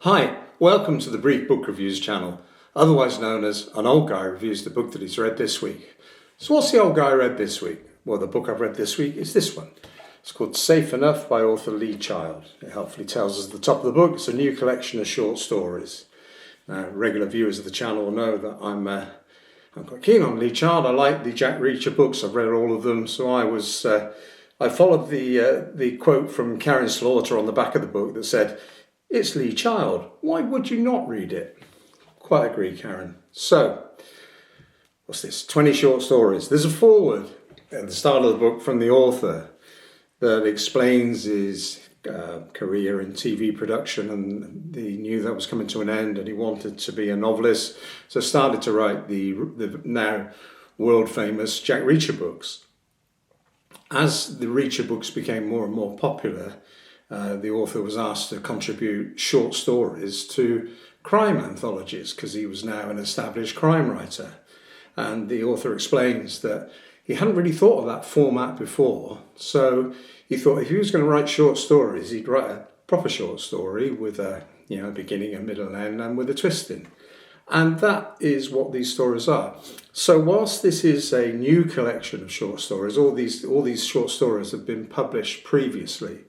Hi, welcome to the Brief Book Reviews channel, otherwise known as An Old Guy Reviews the Book that he's read this week. So what's the old guy read this week? Well, the book I've read this week is this one. It's called Safe Enough by author Lee Child. It helpfully tells us at the top of the book it's a new collection of short stories. Now, regular viewers of the channel will know that I'm quite keen on Lee Child. I like the Jack Reacher books. I've read all of them, so I followed the quote from Karen Slaughter on the back of the book that said, "It's Lee Child. Why would you not read it?" Quite agree, Karen. So, what's this? 20 short stories. There's a foreword at the start of the book from the author that explains his career in TV production, and he knew that was coming to an end and he wanted to be a novelist, so started to write the now world famous Jack Reacher books. As the Reacher books became more and more popular, the author was asked to contribute short stories to crime anthologies because he was now an established crime writer. And the author explains that he hadn't really thought of that format before, so he thought if he was going to write short stories, he'd write a proper short story with a beginning, a middle, and end, and with a twist in. And that is what these stories are. So whilst this is a new collection of short stories, all these short stories have been published previously.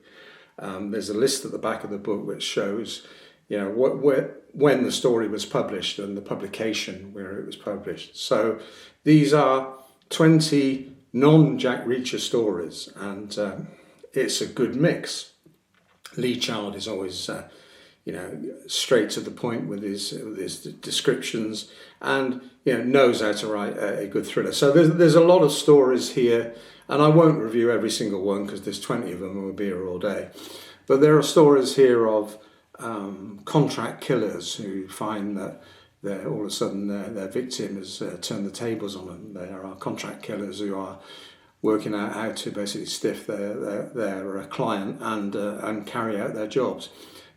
There's a list at the back of the book which shows, when the story was published and the publication where it was published. So these are 20 non-Jack Reacher stories, and it's a good mix. Lee Child is always, straight to the point with his descriptions, and knows how to write a good thriller. So there's a lot of stories here. And I won't review every single one because there's 20 of them and we'll be here all day. But there are stories here of contract killers who find that all of a sudden their victim has turned the tables on them. There are contract killers who are working out how to basically stiff their client and carry out their jobs.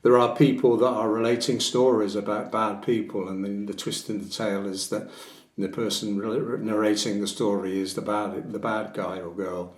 There are people that are relating stories about bad people, and then the twist in the tale is that the person narrating the story is the bad guy or girl.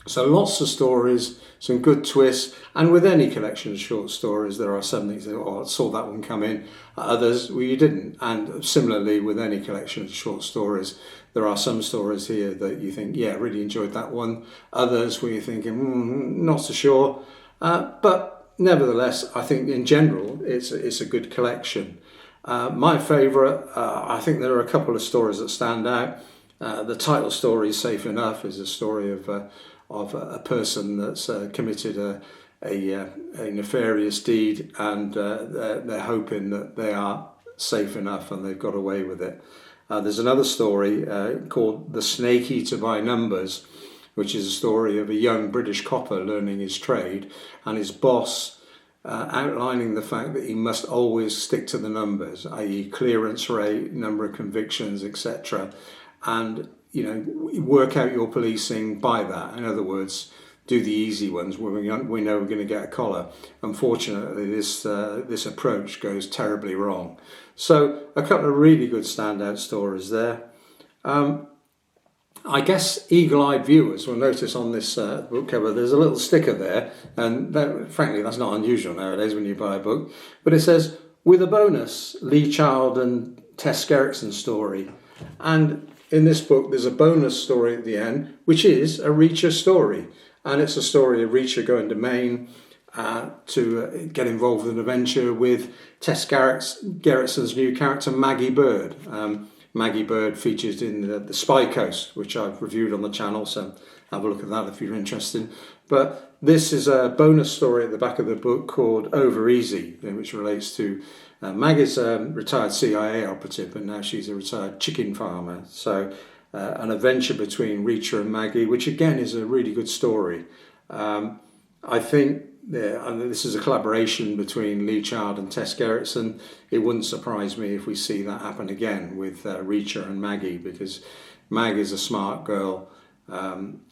So lots of stories, some good twists, and with any collection of short stories, there are some things that, I saw that one come in, others, you didn't. And similarly, with any collection of short stories, there are some stories here that you think, yeah, really enjoyed that one. Others where you're thinking, not so sure. But nevertheless, I think in general, it's a good collection. My favourite, I think there are a couple of stories that stand out. The title story, Safe Enough, is a story of a person that's committed a nefarious deed, and they're hoping that they are safe enough and they've got away with it. There's another story called The Snake Eater by Numbers, which is a story of a young British copper learning his trade and his boss outlining the fact that he must always stick to the numbers, i.e. clearance rate, number of convictions, etc. And, work out your policing by that. In other words, do the easy ones where we know we're going to get a collar. Unfortunately, this approach goes terribly wrong. So a couple of really good standout stories there. I guess eagle-eyed viewers will notice on this book cover there's a little sticker there, and frankly that's not unusual nowadays when you buy a book, but it says, with a bonus, Lee Child and Tess Gerritsen story. And in this book there's a bonus story at the end, which is a Reacher story, and it's a story of Reacher going to Maine to get involved in an adventure with Tess Gerritsen's new character Maggie Bird. Maggie Bird featured in the Spy Coast, which I've reviewed on the channel, so have a look at that if you're interested. But this is a bonus story at the back of the book called Over Easy, which relates to Maggie's a retired CIA operative, but now she's a retired chicken farmer. So an adventure between Reacher and Maggie, which again is a really good story. I think this is a collaboration between Lee Child and Tess Gerritsen. It wouldn't surprise me if we see that happen again with Reacher and Maggie, because Maggie's a smart girl.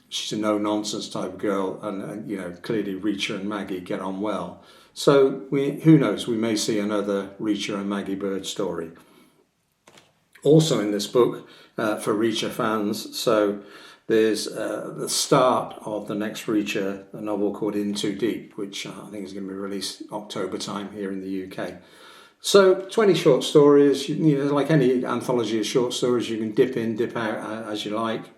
She's a no-nonsense type of girl, and clearly Reacher and Maggie get on well. So who knows? We may see another Reacher and Maggie Bird story. Also in this book, for Reacher fans, so There's the start of the next Reacher, a novel called In Too Deep, which I think is going to be released October time here in the UK. So 20 short stories, like any anthology of short stories, you can dip in, dip out as you like.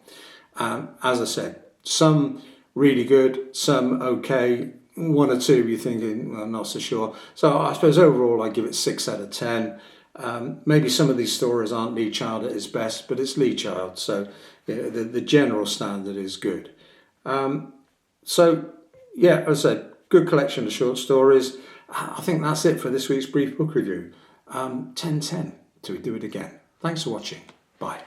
As I said, some really good, some okay, one or two you're thinking, well, I'm not so sure. So I suppose overall I give it 6 out of 10. Maybe some of these stories aren't Lee Child at his best, but it's Lee Child, so the general standard is good. So yeah, as I said, good collection of short stories. I think that's it for this week's brief book review. 10/10 till we do it again. Thanks for watching. Bye.